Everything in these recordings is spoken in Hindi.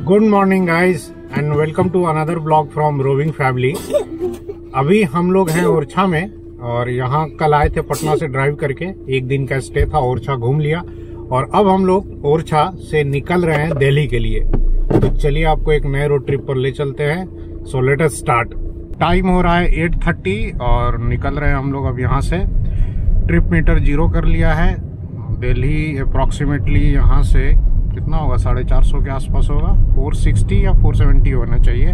Good morning guys and welcome to another blog from Roving Family. अभी हम लोग हैं ओरछा में और यहाँ कल आए थे पटना से ड्राइव करके, एक दिन का स्टे था, ओरछा घूम लिया और अब हम लोग ओरछा से निकल रहे हैं दिल्ली के लिए। तो चलिए आपको एक नए रोड ट्रिप पर ले चलते हैं। So let us start. Time हो रहा है 8:30 और निकल रहे हैं हम लोग अब यहाँ से। ट्रिप मीटर 0 कर लिया है। दिल्ली अप्रॉक्सीमेटली यहाँ से कितना होगा, 450 के आसपास होगा, 460 या 470 होना चाहिए।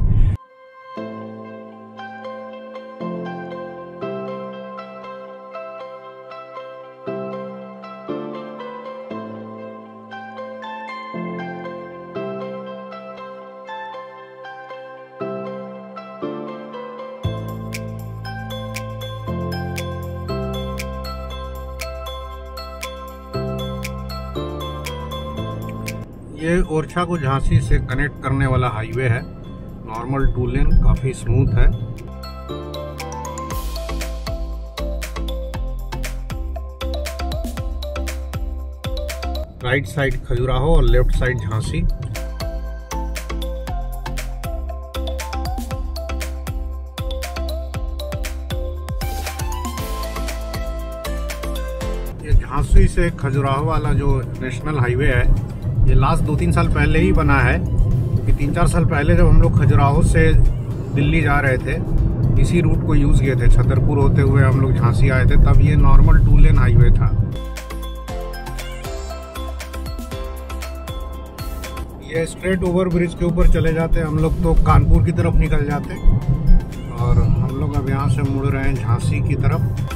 ये ओरछा को झांसी से कनेक्ट करने वाला हाईवे है। नॉर्मल 2 लेन, काफी स्मूथ है। राइट साइड खजुराहो और लेफ्ट साइड झांसी। ये झांसी से खजुराहो वाला जो नेशनल हाईवे है, ये लास्ट 2-3 साल पहले ही बना है। कि 3-4 साल पहले जब हम लोग खजुराहो से दिल्ली जा रहे थे, इसी रूट को यूज किए थे। छतरपुर होते हुए हम लोग झांसी आए थे, तब ये नॉर्मल 2 लेन हाईवे था। ये स्ट्रेट ओवर ब्रिज के ऊपर चले जाते हम लोग तो कानपुर की तरफ निकल जाते और हम लोग अब यहाँ से मुड़ रहे हैं झांसी की तरफ।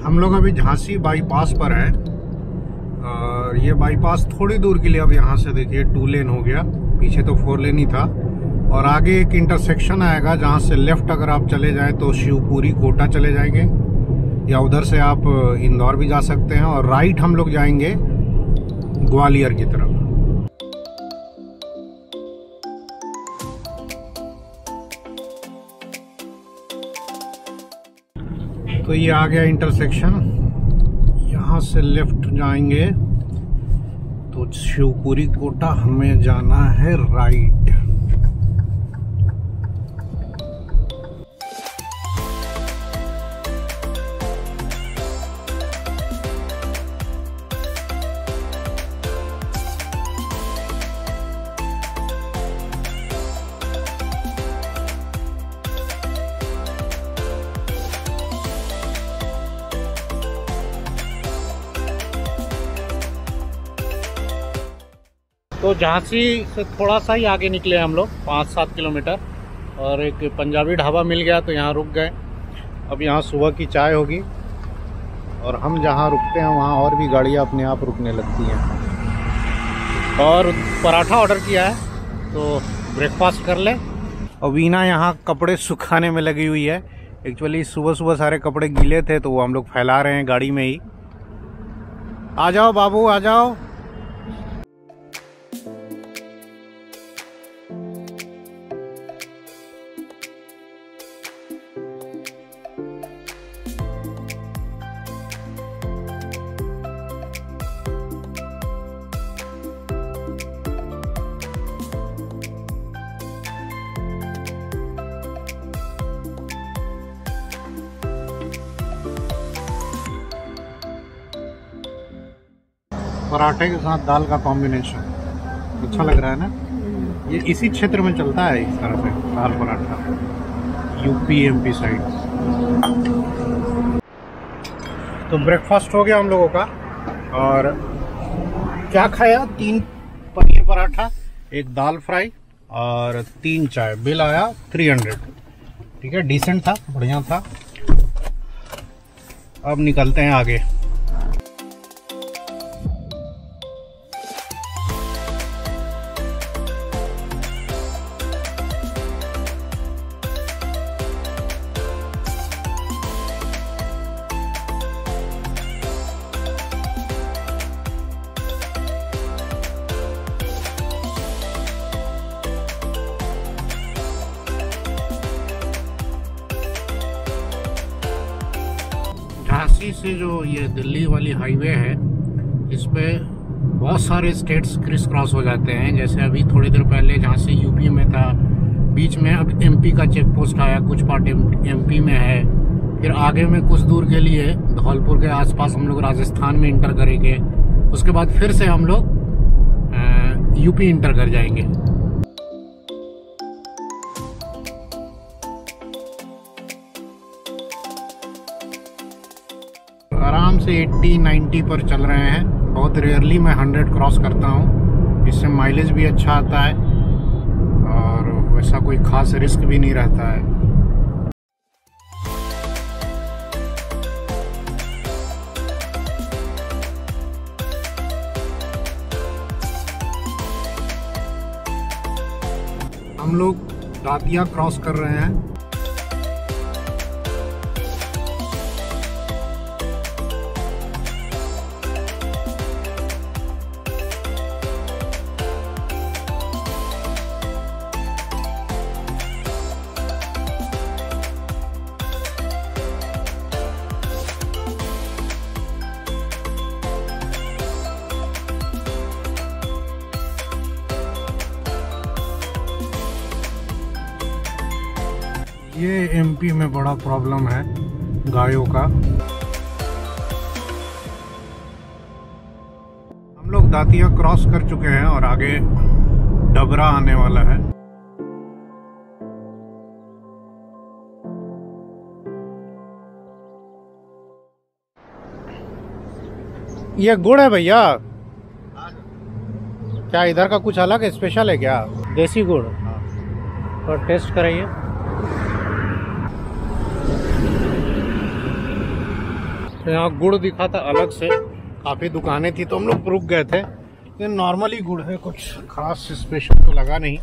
हम लोग अभी झांसी बाईपास पर हैं और ये बाईपास थोड़ी दूर के लिए अब यहाँ से देखिए 2 लेन हो गया। पीछे तो 4 लेन ही था और आगे एक इंटरसेक्शन आएगा जहाँ से लेफ्ट अगर आप चले जाएं तो शिवपुरी कोटा चले जाएंगे या उधर से आप इंदौर भी जा सकते हैं और राइट हम लोग जाएंगे ग्वालियर की तरफ। तो ये आ गया इंटरसेक्शन। यहाँ से लेफ्ट जाएंगे तो शिवपुरी कोटा, हमें जाना है राइट। तो झांसी से थोड़ा सा ही आगे निकले हम लोग, 5-7 किलोमीटर, और एक पंजाबी ढाबा मिल गया तो यहाँ रुक गए। अब यहाँ सुबह की चाय होगी और हम जहाँ रुकते हैं वहाँ और भी गाड़ियाँ अपने आप रुकने लगती हैं। और पराठा ऑर्डर किया है तो ब्रेकफास्ट कर ले। और वीना यहाँ कपड़े सुखाने में लगी हुई है। एक्चुअली सुबह सुबह सारे कपड़े गीले थे तो वो हम लोग फैला रहे हैं गाड़ी में ही। आ जाओ बाबू, आ जाओ। पराठे के साथ दाल का कॉम्बिनेशन अच्छा लग रहा है ना। ये इसी क्षेत्र में चलता है इस तरह से दाल पराठा, यूपी-एमपी साइड। तो ब्रेकफास्ट हो गया हम लोगों का और क्या खाया, 3 पनीर पराठा, 1 दाल फ्राई और 3 चाय। बिल आया 300। ठीक है, डिसेंट था, बढ़िया था। अब निकलते हैं आगे। वाराणसी से जो ये दिल्ली वाली हाईवे है, इस पे बहुत सारे स्टेट्स क्रिस क्रॉस हो जाते हैं। जैसे अभी थोड़ी देर पहले जहाँ से यूपी में था, बीच में अब एमपी का चेक पोस्ट आया, कुछ पार्ट एमपी में है। फिर आगे में कुछ दूर के लिए धौलपुर के आसपास हम लोग राजस्थान में इंटर करेंगे। उसके बाद फिर से हम लोग यूपी इंटर कर जाएंगे। आराम से 80-90 पर चल रहे हैं। बहुत रेयरली मैं 100 क्रॉस करता हूँ। इससे माइलेज भी अच्छा आता है और वैसा कोई खास रिस्क भी नहीं रहता है। हम लोग दातिया क्रॉस कर रहे हैं। ये एमपी में बड़ा प्रॉब्लम है गायों का। हम लोग दातिया क्रॉस कर चुके हैं और आगे डबरा आने वाला है। ये गुड़ है भैया? क्या इधर का कुछ अलग है, स्पेशल है क्या? देसी गुड़? और टेस्ट कराइए। तो यहाँ गुड़ दिखा था अलग से, काफ़ी दुकानें थी तो हम लोग रुक गए थे। ये नॉर्मली गुड़ है, कुछ खास स्पेशल तो लगा नहीं।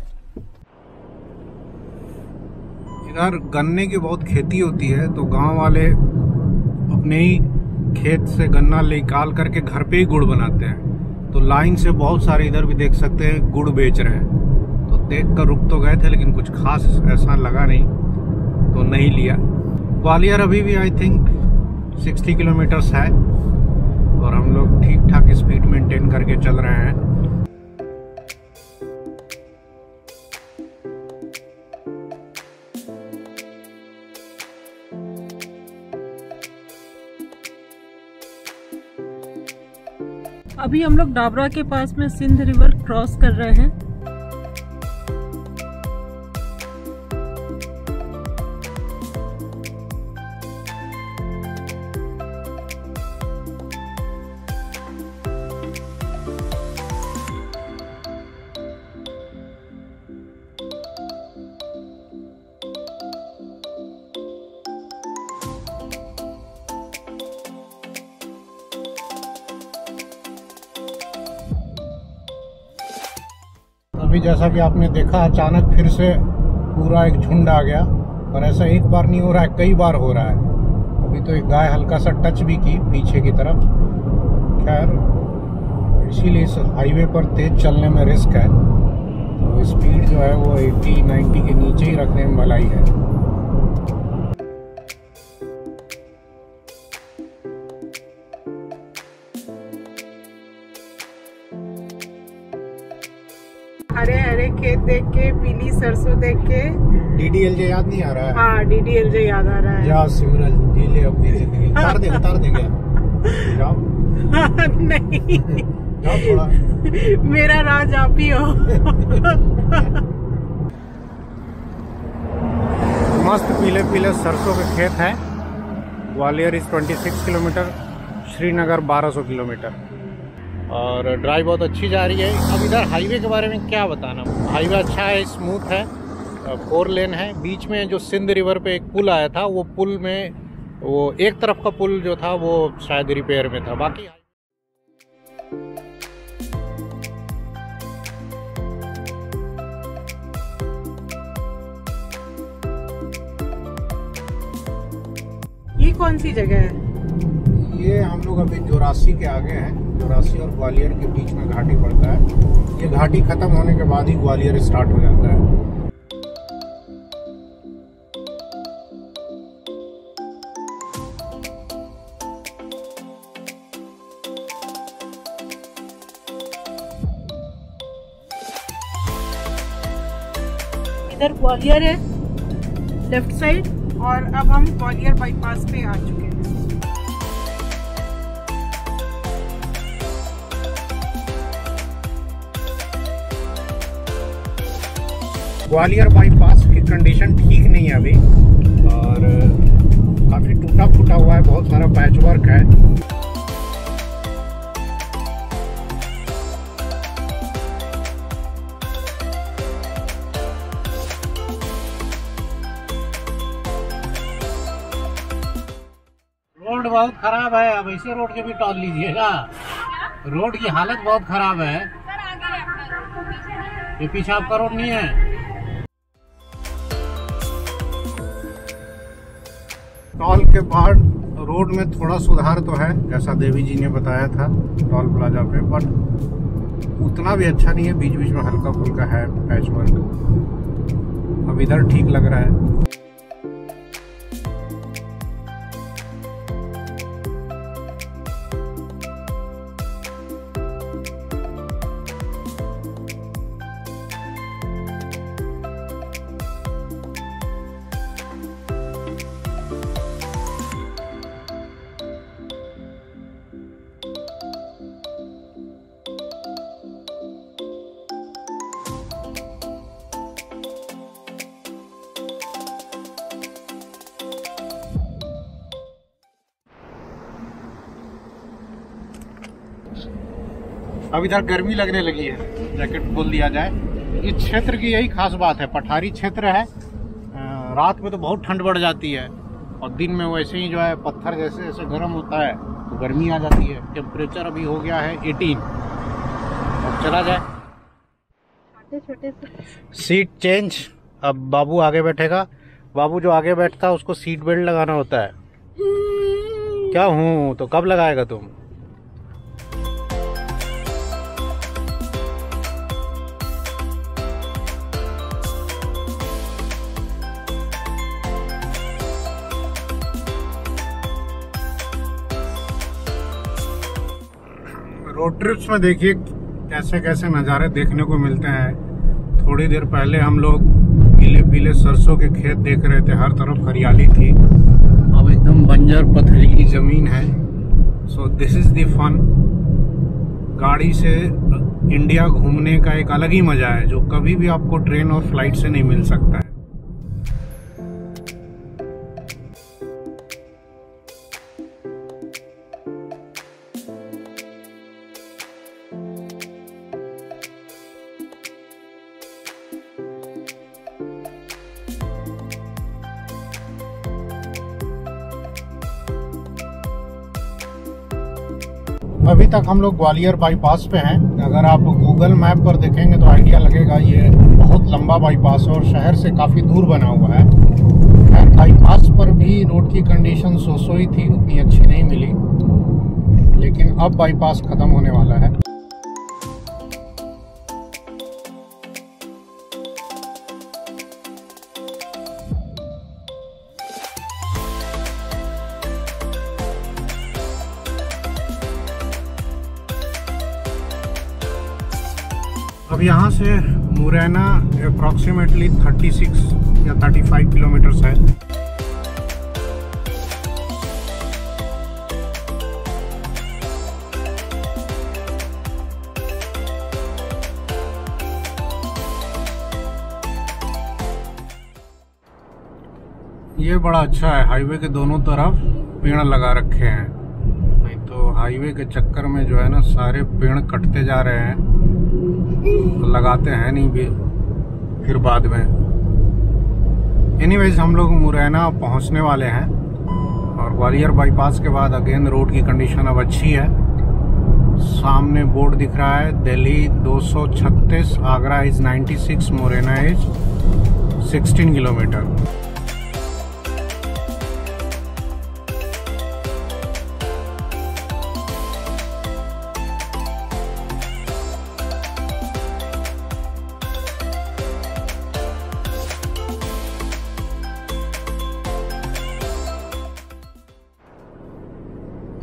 इधर गन्ने की बहुत खेती होती है तो गांव वाले अपने ही खेत से गन्ना निकाल करके घर पे ही गुड़ बनाते हैं। तो लाइन से बहुत सारे इधर भी देख सकते हैं गुड़ बेच रहे हैं। तो देख कर रुक तो गए थे लेकिन कुछ खास ऐसा लगा नहीं तो नहीं लिया। ग्वालियर अभी भी आई थिंक 60 किलोमीटर्स है और हम लोग ठीक ठाक स्पीड मेंटेन करके चल रहे हैं। अभी हम लोग डाबरा के पास में सिंध रिवर क्रॉस कर रहे हैं। अभी जैसा कि आपने देखा अचानक फिर से पूरा एक झुंड आ गया, और ऐसा एक बार नहीं हो रहा है, कई बार हो रहा है। अभी तो एक गाय हल्का सा टच भी की पीछे की तरफ। खैर इसीलिए इस हाईवे पर तेज चलने में रिस्क है, तो स्पीड जो है वो 80-90 के नीचे ही रखने में भलाई है। हरे हरे खेत देख के, पीली सरसों देख के DDLJ याद नहीं आ रहा है? हाँ, DDLJ याद आ रहा है। जा सिमरन जी ले अपनी जिंदगी। उतार दे क्या? जाओ। नहीं जाओ थोड़ा। मेरा राज आप ही हो। मस्त पीले पीले सरसों के खेत हैं। Gwalior is 26 kilometre, Srinagar 1200 kilometre और ड्राइव बहुत अच्छी जा रही है। अब इधर हाईवे के बारे में क्या बताना, हाईवे अच्छा है, स्मूथ है, 4 लेन है। बीच में जो सिंध रिवर पे एक पुल आया था, वो पुल में वो एक तरफ का पुल जो था वो शायद रिपेयर में था। बाकी ये कौन सी जगह है? ये हम लोग अभी जोरासी के आगे हैं। जोरासी और ग्वालियर के बीच में घाटी पड़ता है। ये घाटी खत्म होने के बाद ही ग्वालियर स्टार्ट हो जाता है। इधर ग्वालियर है लेफ्ट साइड, और अब हम ग्वालियर बाईपास पे आ चुके हैं। ग्वालियर बाईपास की कंडीशन ठीक नहीं है अभी, और काफी टूटा फूटा हुआ है, बहुत सारा पैच वर्क है। रोड बहुत खराब है, अब ऐसे रोड के भी टॉल लीजिएगा। रोड की हालत बहुत खराब है। ये पीछे आपका रोड नहीं है। टॉल के बाद रोड में थोड़ा सुधार तो है, जैसा देवी जी ने बताया था टॉल प्लाजा पे, बट उतना भी अच्छा नहीं है। बीच बीच में हल्का फुल्का है पैच वर्क। अब इधर ठीक लग रहा है। अब इधर गर्मी लगने लगी है, जैकेट खोल दिया जाए। इस क्षेत्र की यही खास बात है, पठारी क्षेत्र है। रात में तो बहुत ठंड बढ़ जाती है, और दिन में वैसे ही जो है पत्थर जैसे जैसे गर्म होता है तो गर्मी आ जाती है। टेम्परेचर अभी हो गया है 18। अब चला जाए। छोटे से सीट चेंज। अब बाबू आगे बैठेगा। बाबू जो आगे बैठता है उसको सीट बेल्ट लगाना होता है। क्या हूँ तो कब लगाएगा तुम? रोड ट्रिप्स में देखिए कैसे कैसे नज़ारे देखने को मिलते हैं। थोड़ी देर पहले हम लोग पीले पीले सरसों के खेत देख रहे थे, हर तरफ हरियाली थी। अब एकदम बंजर पथरीली जमीन है। So this is the fun. गाड़ी से इंडिया घूमने का एक अलग ही मजा है, जो कभी भी आपको ट्रेन और फ्लाइट से नहीं मिल सकता है। अभी तक हम लोग ग्वालियर बाईपास पे हैं। अगर आप गूगल मैप पर देखेंगे तो आइडिया लगेगा ये बहुत लंबा बाईपास है और शहर से काफ़ी दूर बना हुआ है। बाईपास पर भी रोड की कंडीशन सो ही थी, उतनी अच्छी नहीं मिली, लेकिन अब बाईपास खत्म होने वाला है। अब यहाँ से मुरैना अप्रॉक्सीमेटली 36 या 35 किलोमीटर्स है। ये बड़ा अच्छा है, हाईवे के दोनों तरफ पेड़ लगा रखे हैं। नहीं तो हाईवे के चक्कर में जो है ना सारे पेड़ कटते जा रहे हैं, लगाते हैं नहीं भी फिर बाद में। एनीवेज हम लोग मुरैना पहुंचने वाले हैं, और ग्वालियर बाईपास के बाद अगेन रोड की कंडीशन अब अच्छी है। सामने बोर्ड दिख रहा है, Delhi 236, Agra is 96, Morena is 16 kilometre.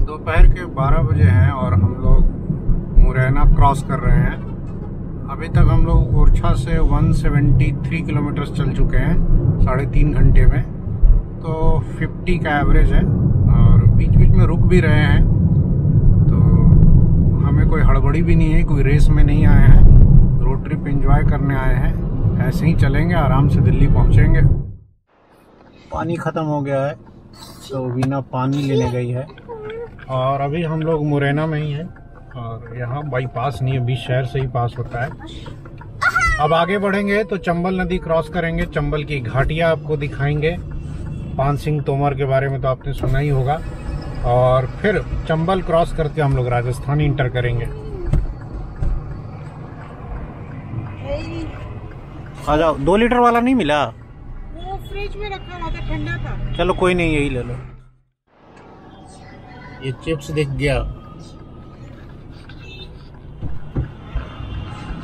दोपहर के 12 बजे हैं और हम लोग मुरैना क्रॉस कर रहे हैं। अभी तक हम लोग ओरछा से 173 किलोमीटर चल चुके हैं 3.5 घंटे में, तो 50 का एवरेज है और बीच बीच में रुक भी रहे हैं। तो हमें कोई हड़बड़ी भी नहीं है, कोई रेस में नहीं आए हैं, रोड ट्रिप एंजॉय करने आए हैं। ऐसे ही चलेंगे, आराम से दिल्ली पहुंचेंगे। पानी ख़त्म हो गया है तो वीना पानी लेने गई है और अभी हम लोग मुरैना में ही हैं और यहाँ बाईपास नहीं है, बीच शहर से ही पास होता है। अब आगे बढ़ेंगे तो चंबल नदी क्रॉस करेंगे, चंबल की घाटियाँ आपको दिखाएंगे। पान सिंह तोमर के बारे में तो आपने सुना ही होगा। और फिर चंबल क्रॉस करके हम लोग राजस्थान इंटर करेंगे। आ जाओ, 2 लीटर वाला नहीं मिला, वो फ्रिज में रखा हुआ था, ठंडा था। चलो कोई नहीं, यही ले लो। ये चिप्स दिख गया,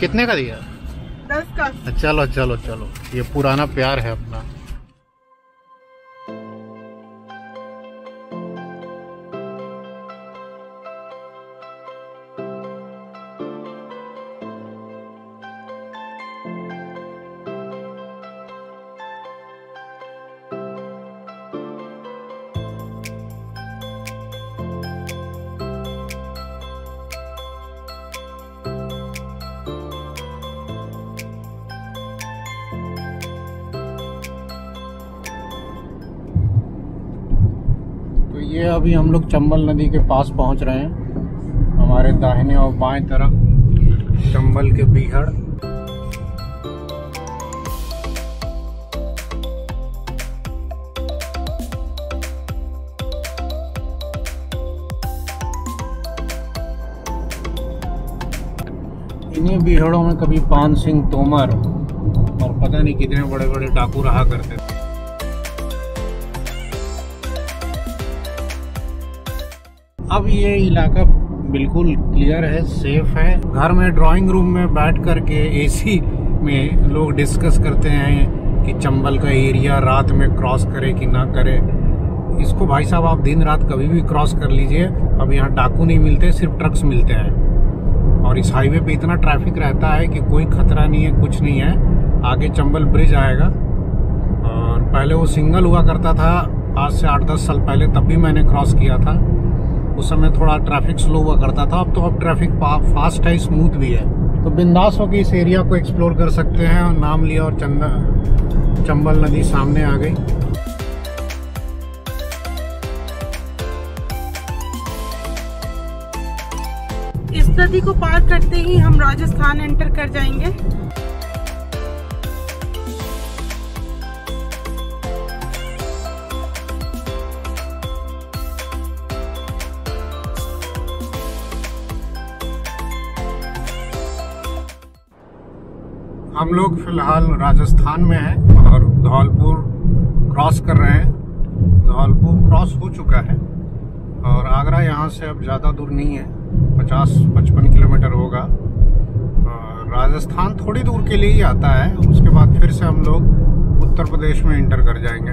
कितने का दिया? 10 का। चलो चलो चलो, ये पुराना प्यार है अपना। ये अभी हम लोग चंबल नदी के पास पहुंच रहे हैं। हमारे दाहिने और बाएं तरफ चंबल के बीहड़। इन्हीं बीहड़ों में कभी पान सिंह तोमर और पता नहीं कितने बड़े बड़े डाकू रहा करते थे। अब ये इलाका बिल्कुल क्लियर है, सेफ है। घर में ड्राइंग रूम में बैठ करके एसी में लोग डिस्कस करते हैं कि चंबल का एरिया रात में क्रॉस करे कि ना करे। इसको भाई साहब आप दिन रात कभी भी क्रॉस कर लीजिए। अब यहाँ डाकू नहीं मिलते, सिर्फ ट्रक्स मिलते हैं। और इस हाईवे पे इतना ट्रैफिक रहता है कि कोई खतरा नहीं है, कुछ नहीं है। आगे चंबल ब्रिज आएगा और पहले वो सिंगल हुआ करता था, आज से 8-10 साल पहले, तब भी मैंने क्रॉस किया था। उस समय थोड़ा ट्रैफिक स्लो हुआ करता था, अब ट्रैफिक फास्ट है, स्मूथ भी है। तो बिंदास होकर इस एरिया को एक्सप्लोर कर सकते हैं। और नाम लिया और चंबल नदी सामने आ गई। इस नदी को पार करते ही हम राजस्थान एंटर कर जाएंगे। हम लोग फिलहाल राजस्थान में हैं और धौलपुर क्रॉस कर रहे हैं। धौलपुर क्रॉस हो चुका है और आगरा यहाँ से अब ज़्यादा दूर नहीं है, 50-55 किलोमीटर होगा। और राजस्थान थोड़ी दूर के लिए ही आता है, उसके बाद फिर से हम लोग उत्तर प्रदेश में इंटर कर जाएंगे।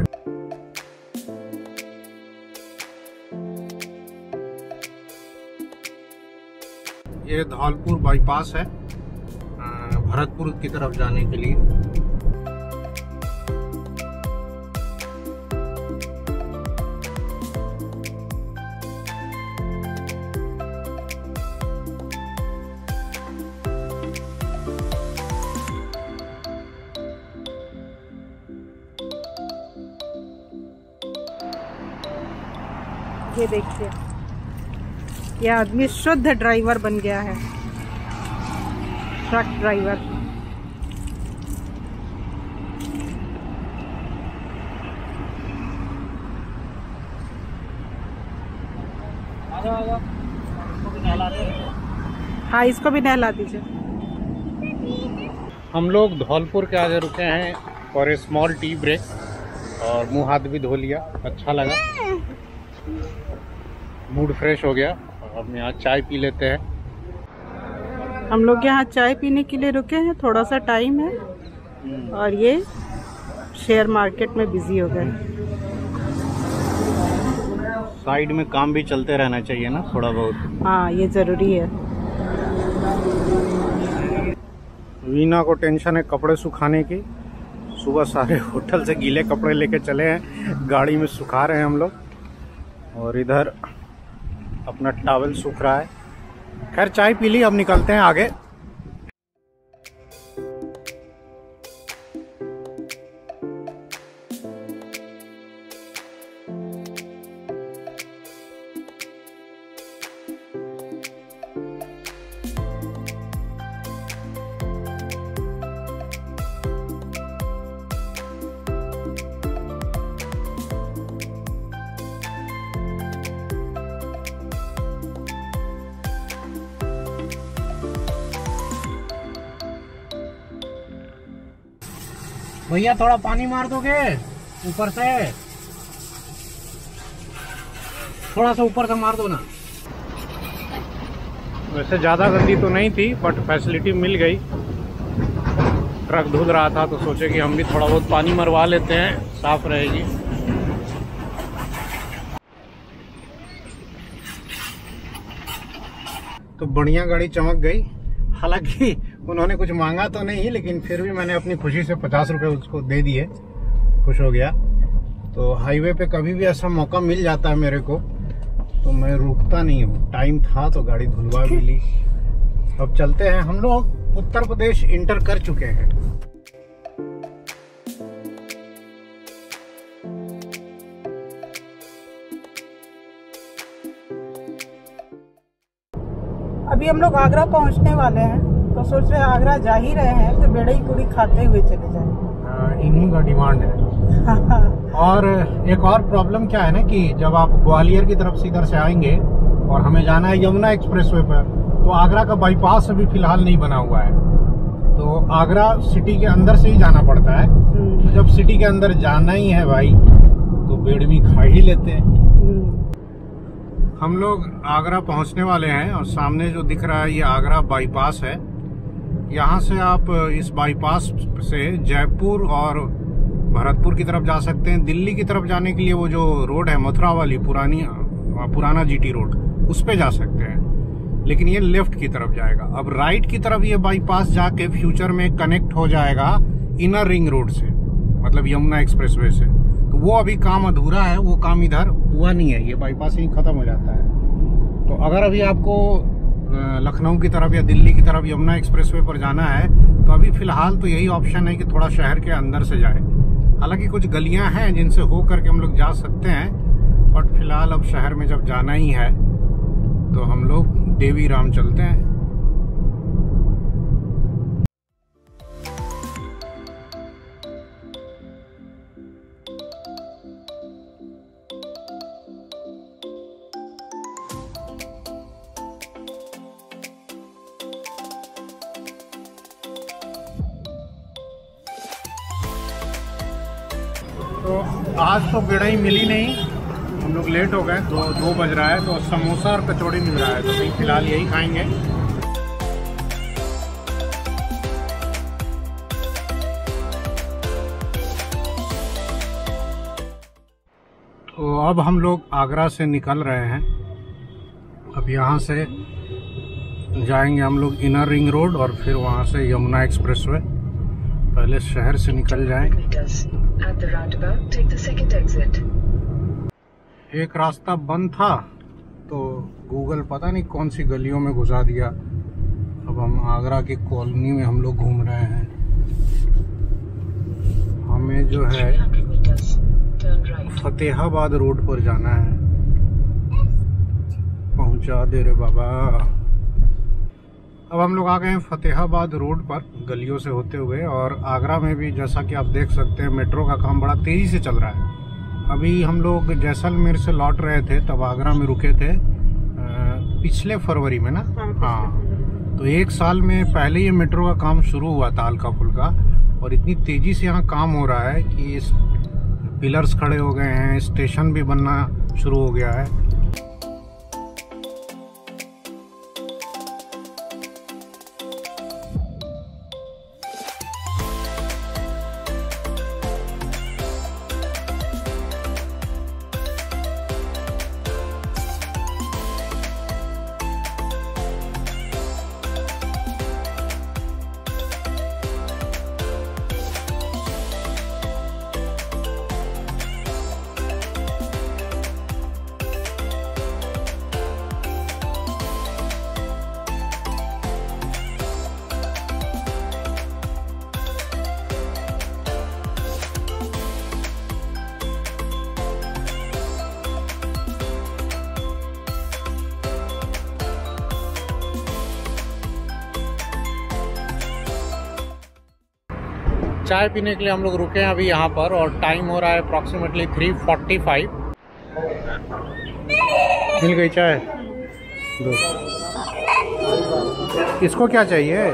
ये धौलपुर बाईपास है भरतपुर की तरफ जाने के लिए। ये देखिए, ये आदमी शुद्ध ड्राइवर बन गया है, ट्रक ड्राइवर। हाँ, इसको भी नहला दीजिए। हम लोग धौलपुर के आगे रुके हैं for a small tea break और मुंह हाथ भी धो लिया, अच्छा लगा, मूड फ्रेश हो गया। अब यहाँ चाय पी लेते हैं। हम लोग यहाँ चाय पीने के लिए रुके हैं, थोड़ा सा टाइम है और ये शेयर मार्केट में बिजी हो गए। साइड में काम भी चलते रहना चाहिए ना थोड़ा बहुत। हाँ, ये जरूरी है। वीना को टेंशन है कपड़े सुखाने की। सुबह सारे होटल से गीले कपड़े लेके चले हैं, गाड़ी में सुखा रहे हैं हम लोग, और इधर अपना टॉवल सूख रहा है। खैर चाय पी ली, अब निकलते हैं आगे। भैया थोड़ा पानी मार दोगे ऊपर से, थोड़ा सा ऊपर से मार दो ना। वैसे ज़्यादा गंदी तो नहीं थी, बट फैसिलिटी मिल गई। ट्रक धुल रहा था तो सोचे कि हम भी थोड़ा बहुत पानी मरवा लेते हैं, साफ रहेगी। तो बढ़िया गाड़ी चमक गई। हालांकि उन्होंने कुछ मांगा तो नहीं, लेकिन फिर भी मैंने अपनी खुशी से 50 रुपये उसको दे दिए, खुश हो गया। तो हाईवे पे कभी भी ऐसा मौका मिल जाता है मेरे को तो मैं रुकता नहीं हूँ। टाइम था तो गाड़ी धुलवा भी ली। अब चलते हैं। हम लोग उत्तर प्रदेश इंटर कर चुके हैं। अभी हम लोग आगरा पहुंचने वाले हैं, तो सोच रहे आगरा जा ही रहे हैं तो बेड़ई पूरी खाते हुए चले जाएंगे। इन्हीं का डिमांड है। और एक और प्रॉब्लम क्या है ना कि जब आप ग्वालियर की तरफ से इधर से आएंगे और हमें जाना है यमुना एक्सप्रेसवे पर, तो आगरा का बाईपास अभी फिलहाल नहीं बना हुआ है। तो आगरा सिटी के अंदर से ही जाना पड़ता है। तो जब सिटी के अंदर जाना ही है भाई, तो बेड़मी खा ही लेते हैं। हम लोग आगरा पहुंचने वाले हैं और सामने जो दिख रहा है ये आगरा बाईपास है। यहाँ से आप इस बाईपास से जयपुर और भरतपुर की तरफ जा सकते हैं। दिल्ली की तरफ जाने के लिए वो जो रोड है मथुरा वाली पुराना जीटी रोड, उस पे जा सकते हैं, लेकिन ये लेफ्ट की तरफ जाएगा। अब राइट की तरफ ये बाईपास जाके फ्यूचर में कनेक्ट हो जाएगा इनर रिंग रोड से, मतलब यमुना एक्सप्रेसवे से। तो वो अभी काम अधूरा है, वो काम इधर हुआ नहीं है, ये बाईपास ही खत्म हो जाता है। तो अगर अभी आपको लखनऊ की तरफ या दिल्ली की तरफ यमुना एक्सप्रेसवे पर जाना है तो अभी फिलहाल तो यही ऑप्शन है कि थोड़ा शहर के अंदर से जाए। हालांकि कुछ गलियां हैं जिनसे हो करके हम लोग जा सकते हैं, बट फिलहाल अब शहर में जब जाना ही है तो हम लोग देवी राम चलते हैं। तो आज तो बेड़ई मिली नहीं, हम लोग लेट हो गए, 2 बज रहा है। तो समोसा और कचौड़ी मिल रहा है, तो अभी फिलहाल यही खाएंगे। तो अब हम लोग आगरा से निकल रहे हैं। अब यहाँ से जाएंगे हम लोग इनर रिंग रोड और फिर वहाँ से यमुना एक्सप्रेसवे। पहले शहर से निकल जाएं। एक रास्ता बंद था तो गूगल पता नहीं कौन सी गलियों में घुसा दिया। अब हम आगरा की कॉलोनी में हम लोग घूम रहे हैं। हमें जो है फतेहाबाद रोड पर जाना है। पहुंचा दे रे बाबा। अब हम लोग आ गए हैं फतेहाबाद रोड पर गलियों से होते हुए। और आगरा में भी जैसा कि आप देख सकते हैं मेट्रो का काम बड़ा तेजी से चल रहा है। अभी हम लोग जैसलमेर से लौट रहे थे तब आगरा में रुके थे पिछले फरवरी में ना। हाँ, तो 1 साल में पहले ये मेट्रो का काम शुरू हुआ था हल्का फुल्का, और इतनी तेजी से यहाँ काम हो रहा है कि पिलर्स खड़े हो गए हैं, स्टेशन भी बनना शुरू हो गया है। चाय पीने के लिए हम लोग रुके हैं अभी यहाँ पर और टाइम हो रहा है अप्रॉक्सीमेटली 3:45। मिल गई चाय दो। इसको क्या चाहिए?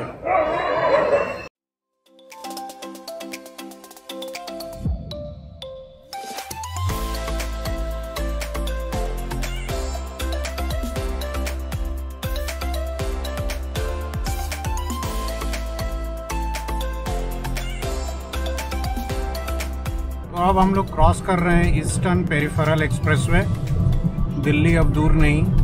तो अब हम लोग क्रॉस कर रहे हैं ईस्टर्न पेरिफेरल एक्सप्रेसवे। दिल्ली अब दूर नहीं।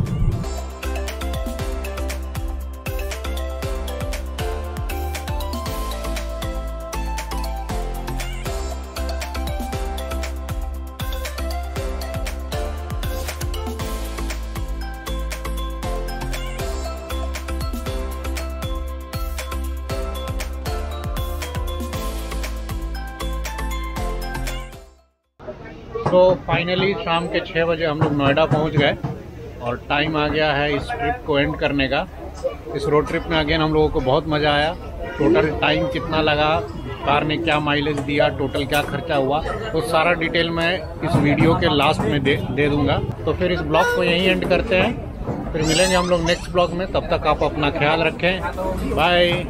तो फाइनली शाम के 6 बजे हम लोग नोएडा पहुंच गए और टाइम आ गया है इस ट्रिप को एंड करने का। इस रोड ट्रिप में अगेन हम लोगों को बहुत मज़ा आया। टोटल टाइम कितना लगा, कार ने क्या माइलेज दिया, टोटल क्या खर्चा हुआ, तो सारा डिटेल मैं इस वीडियो के लास्ट में दे दूंगा। तो फिर इस ब्लॉग को यहीं एंड करते हैं, फिर मिलेंगे हम लोग नेक्स्ट ब्लॉग में। तब तक आप अपना ख्याल रखें। बाय।